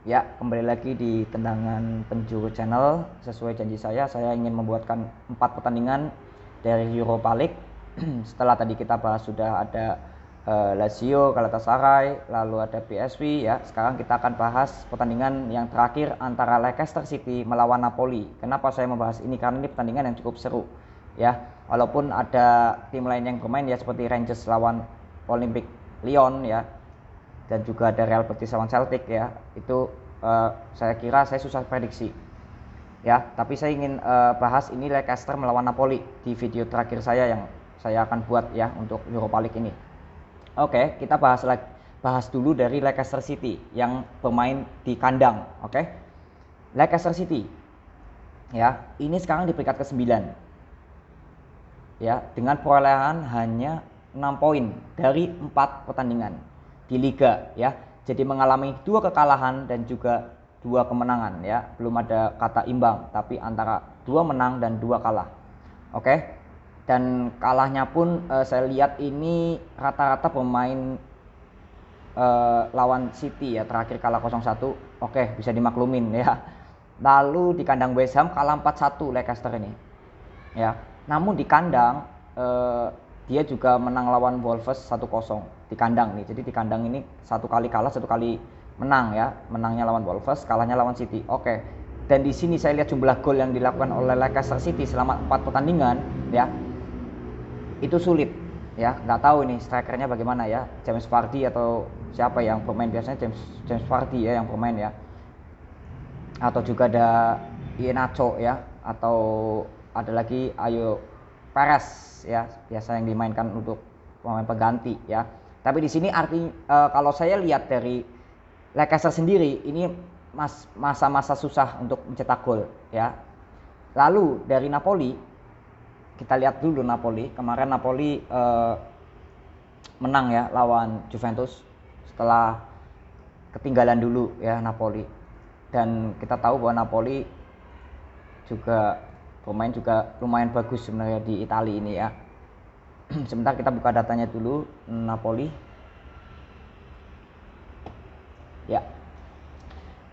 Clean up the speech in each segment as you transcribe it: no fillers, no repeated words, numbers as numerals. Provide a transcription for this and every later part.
Ya, kembali lagi di Tendangan Penjuru Channel. Sesuai janji saya ingin membuatkan 4 pertandingan dari Europa League. Setelah tadi kita bahas sudah ada Lazio, Galatasaray, lalu ada PSV ya. Sekarang kita akan bahas pertandingan yang terakhir antara Leicester City melawan Napoli. Kenapa saya membahas ini? Karena ini pertandingan yang cukup seru ya. Walaupun ada tim lain yang bermain ya seperti Rangers lawan Olympique Lyon ya, dan juga ada Real Betis lawan Celtic ya, itu saya kira saya susah prediksi ya, tapi saya ingin bahas ini Leicester melawan Napoli di video terakhir saya yang saya akan buat ya untuk Europa League ini. Oke, kita bahas dulu dari Leicester City yang bermain di kandang. Oke, Leicester City ya, ini sekarang di peringkat ke-9 ya, dengan perolehan hanya 6 poin dari 4 pertandingan di liga ya. Jadi mengalami 2 kekalahan dan juga 2 kemenangan ya. Belum ada kata imbang, tapi antara 2 menang dan 2 kalah. Oke. Dan kalahnya pun saya lihat ini rata-rata pemain lawan City ya, terakhir kalah 0-1. Oke, bisa dimaklumin ya. Lalu di kandang West Ham kalah 4-1 Leicester ini. Ya. Namun di kandang dia juga menang lawan Wolves 1-0 di kandang nih. Jadi di kandang ini 1 kali kalah, 1 kali menang ya. Menangnya lawan Wolves, kalahnya lawan City. Oke. Dan di sini saya lihat jumlah gol yang dilakukan oleh Leicester City selama 4 pertandingan ya. Itu sulit ya. Nggak tahu ini strikernya bagaimana ya. James Vardy atau siapa yang bermain, biasanya James Vardy ya yang bermain ya. Atau juga ada Iheanacho ya, atau ada lagi Ayo Perez ya, biasa yang dimainkan untuk pemain pengganti ya. Tapi di sini kalau saya lihat dari Leicester sendiri ini masa-masa susah untuk mencetak gol ya. Lalu dari Napoli, kita lihat dulu Napoli. Kemarin Napoli menang ya lawan Juventus setelah ketinggalan dulu ya Napoli. Dan kita tahu bahwa Napoli juga pemain juga lumayan bagus sebenarnya di Italia ini ya. Sebentar kita buka datanya dulu Napoli. Ya.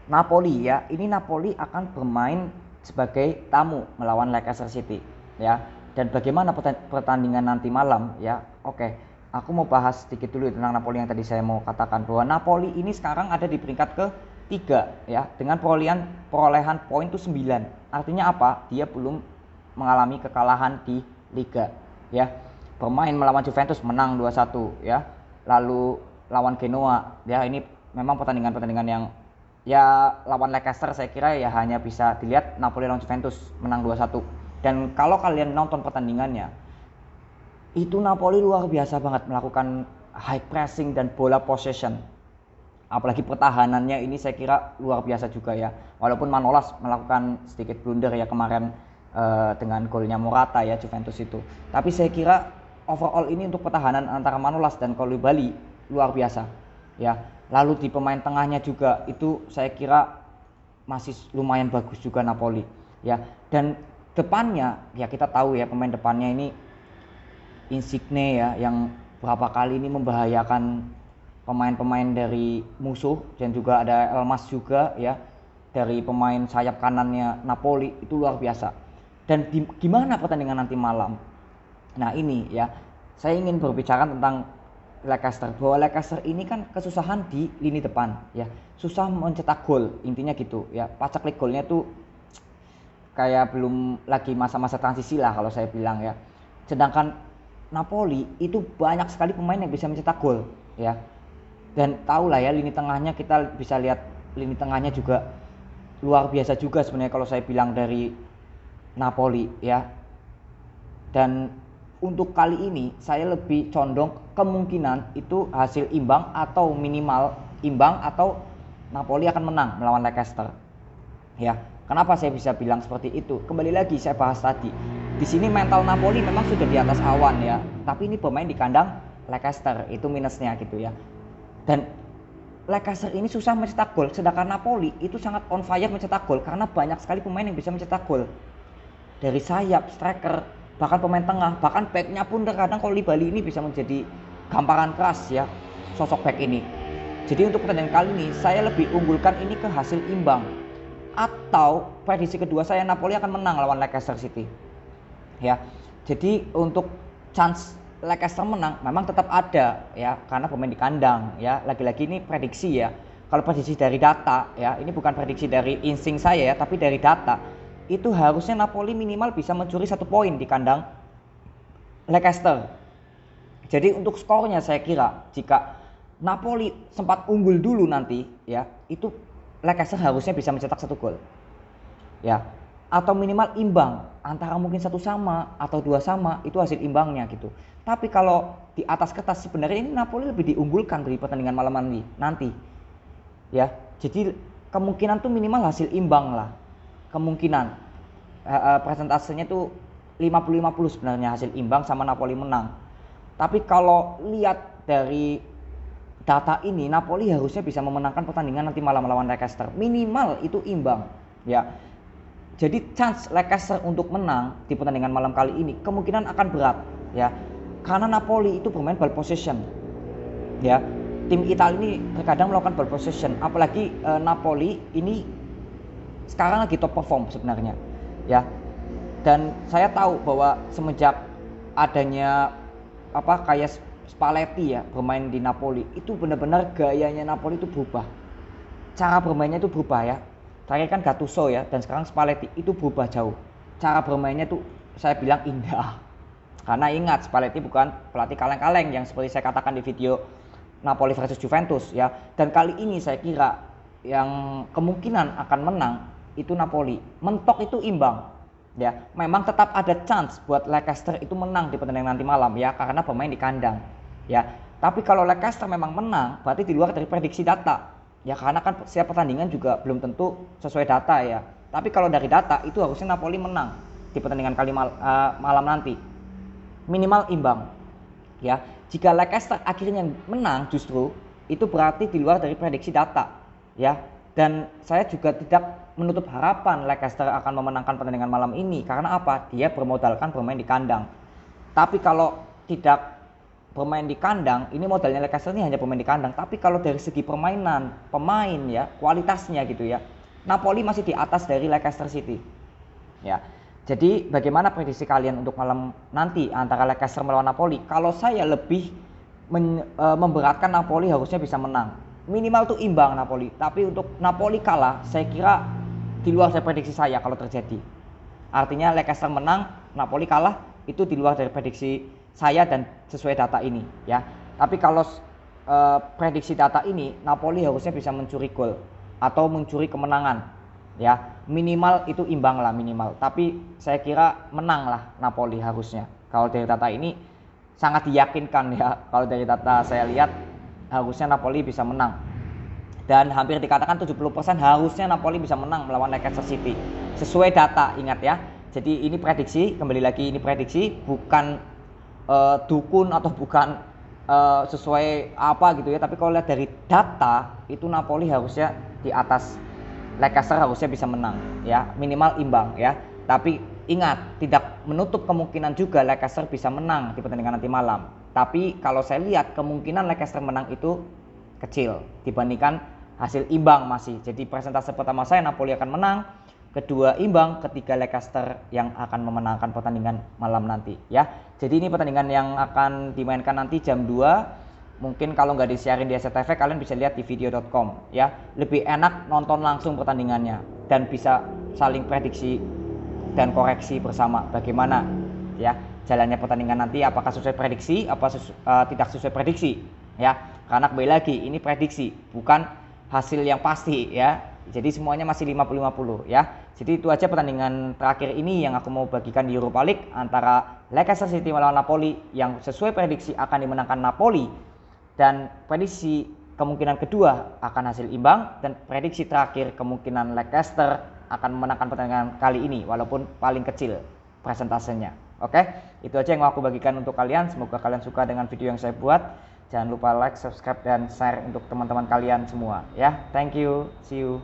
Napoli ya, ini Napoli akan bermain sebagai tamu melawan Leicester City ya. Dan bagaimana pertandingan nanti malam ya. Oke, aku mau bahas sedikit dulu tentang Napoli yang tadi saya mau katakan bahwa Napoli ini sekarang ada di peringkat ke-3 ya, dengan perolehan poin itu 9. Artinya apa? Dia belum mengalami kekalahan di liga ya. Bermain melawan Juventus menang 2-1 ya. Lalu lawan Genoa ya, ini memang pertandingan-pertandingan yang ya, lawan Leicester saya kira ya hanya bisa dilihat Napoli lawan Juventus menang 2-1. Dan kalau kalian nonton pertandingannya, itu Napoli luar biasa banget melakukan high pressing dan bola possession. Apalagi pertahanannya ini saya kira luar biasa juga ya. Walaupun Manolas melakukan sedikit blunder ya kemarin dengan golnya Morata ya Juventus itu. Tapi saya kira overall ini untuk pertahanan antara Manolas dan Koulibaly luar biasa ya. Lalu di pemain tengahnya juga itu saya kira masih lumayan bagus juga Napoli ya. Dan depannya ya kita tahu ya, pemain depannya ini Insigne ya, yang berapa kali ini membahayakan pemain-pemain dari musuh. Dan juga ada Elmas juga ya, dari pemain sayap kanannya Napoli, itu luar biasa. Dan gimana pertandingan nanti malam? Nah ini ya, saya ingin berbicara tentang Leicester, bahwa Leicester ini kan kesusahan di lini depan ya, susah mencetak gol intinya gitu ya. Pacak golnya tuh kayak belum lagi masa-masa transisi lah kalau saya bilang ya. Sedangkan Napoli itu banyak sekali pemain yang bisa mencetak gol ya. Dan tahu lah ya, lini tengahnya kita bisa lihat, lini tengahnya juga luar biasa juga sebenarnya kalau saya bilang dari Napoli ya. Dan untuk kali ini saya lebih condong kemungkinan itu hasil imbang atau minimal imbang, atau Napoli akan menang melawan Leicester ya. Kenapa saya bisa bilang seperti itu? Kembali lagi saya bahas tadi, di sini mental Napoli memang sudah di atas awan ya, tapi ini bermain di kandang Leicester, itu minusnya gitu ya. Dan Leicester ini susah mencetak gol, sedangkan Napoli itu sangat on fire mencetak gol karena banyak sekali pemain yang bisa mencetak gol. Dari sayap, striker, bahkan pemain tengah, bahkan backnya pun terkadang Koulibaly ini bisa menjadi gamparan keras ya, sosok back ini. Jadi untuk pertandingan kali ini saya lebih unggulkan ini ke hasil imbang, atau prediksi kedua saya Napoli akan menang lawan Leicester City. Ya. Jadi untuk chance Leicester menang memang tetap ada ya, karena pemain di kandang ya. Lagi-lagi ini prediksi ya. Kalau prediksi dari data ya, ini bukan prediksi dari insting saya ya, tapi dari data. Itu harusnya Napoli minimal bisa mencuri 1 poin di kandang Leicester. Jadi untuk skornya saya kira jika Napoli sempat unggul dulu nanti ya, itu Leicester harusnya bisa mencetak 1 gol. Ya, atau minimal imbang, antara mungkin 1 sama atau 2 sama, itu hasil imbangnya gitu. Tapi kalau di atas kertas sebenarnya ini Napoli lebih diunggulkan dari pertandingan malam nanti. Ya, jadi kemungkinan tuh minimal hasil imbang lah. Kemungkinan presentasenya tuh 50-50 sebenarnya, hasil imbang sama Napoli menang. Tapi kalau lihat dari data ini, Napoli harusnya bisa memenangkan pertandingan nanti malam melawan Leicester. Minimal itu imbang, ya. Jadi chance Leicester untuk menang di pertandingan malam kali ini kemungkinan akan berat, ya. Karena Napoli itu bermain ball possession, ya. Tim Italia ini terkadang melakukan ball possession, apalagi Napoli ini sekarang lagi top perform sebenarnya, ya. Dan saya tahu bahwa semenjak adanya kayak Spalletti ya bermain di Napoli, itu benar-benar gayanya Napoli itu berubah, cara bermainnya itu berubah ya. Terakhir kan Gattuso ya, dan sekarang Spalletti itu berubah jauh. Cara bermainnya tuh saya bilang indah. Karena ingat, Spalletti bukan pelatih kaleng-kaleng yang seperti saya katakan di video Napoli versus Juventus ya. Dan kali ini saya kira yang kemungkinan akan menang itu Napoli. Mentok itu imbang. Ya, memang tetap ada chance buat Leicester itu menang di pertandingan nanti malam ya, karena pemain di kandang. Ya, tapi kalau Leicester memang menang, berarti di luar dari prediksi data. Ya, karena kan setiap pertandingan juga belum tentu sesuai data ya. Tapi kalau dari data itu harusnya Napoli menang di pertandingan malam nanti. Minimal imbang. Ya, jika Leicester akhirnya menang justru itu berarti di luar dari prediksi data. Ya, dan saya juga tidak menutup harapan Leicester akan memenangkan pertandingan malam ini. Karena apa? Dia bermodalkan bermain di kandang. Tapi kalau tidak bermain di kandang, ini modalnya Leicester ini hanya bermain di kandang. Tapi kalau dari segi permainan, pemain ya, kualitasnya gitu ya, Napoli masih di atas dari Leicester City. Ya. Jadi bagaimana prediksi kalian untuk malam nanti antara Leicester melawan Napoli? Kalau saya lebih memberatkan Napoli harusnya bisa menang. Minimal tuh imbang Napoli. Tapi untuk Napoli kalah, saya kira di luar dari prediksi saya kalau terjadi. Artinya Leicester menang, Napoli kalah, itu di luar dari prediksi saya dan sesuai data ini ya. Tapi kalau prediksi data ini, Napoli harusnya bisa mencuri gol atau mencuri kemenangan ya. Minimal itu imbang lah minimal. Tapi saya kira menang lah Napoli harusnya. Kalau dari data ini sangat diyakinkan ya. Kalau dari data saya lihat harusnya Napoli bisa menang. Dan hampir dikatakan 70% harusnya Napoli bisa menang melawan Leicester City. Sesuai data, ingat ya. Jadi ini prediksi, kembali lagi ini prediksi, bukan dukun atau bukan sesuai apa gitu ya. Tapi kalau lihat dari data itu Napoli harusnya di atas Leicester, harusnya bisa menang ya, minimal imbang ya. Tapi ingat, tidak menutup kemungkinan juga Leicester bisa menang di pertandingan nanti malam. Tapi kalau saya lihat kemungkinan Leicester menang itu kecil dibandingkan hasil imbang masih. Jadi persentase pertama saya Napoli akan menang, kedua imbang, ketiga Leicester yang akan memenangkan pertandingan malam nanti ya. Jadi ini pertandingan yang akan dimainkan nanti jam 2. Mungkin kalau nggak disiarin di SCTV, kalian bisa lihat di video.com ya. Lebih enak nonton langsung pertandingannya dan bisa saling prediksi dan koreksi bersama bagaimana ya jalannya pertandingan nanti, apakah sesuai prediksi, tidak sesuai prediksi ya. Karena kembali lagi ini prediksi, bukan hasil yang pasti ya. Jadi semuanya masih 50-50 ya. Jadi itu aja pertandingan terakhir ini yang aku mau bagikan di Europa League antara Leicester City melawan Napoli, yang sesuai prediksi akan dimenangkan Napoli. Dan prediksi kemungkinan kedua akan hasil imbang, dan prediksi terakhir kemungkinan Leicester akan memenangkan pertandingan kali ini walaupun paling kecil presentasenya. Oke, itu aja yang mau aku bagikan untuk kalian. Semoga kalian suka dengan video yang saya buat. Jangan lupa like, subscribe, dan share untuk teman-teman kalian semua ya. Thank you, see you.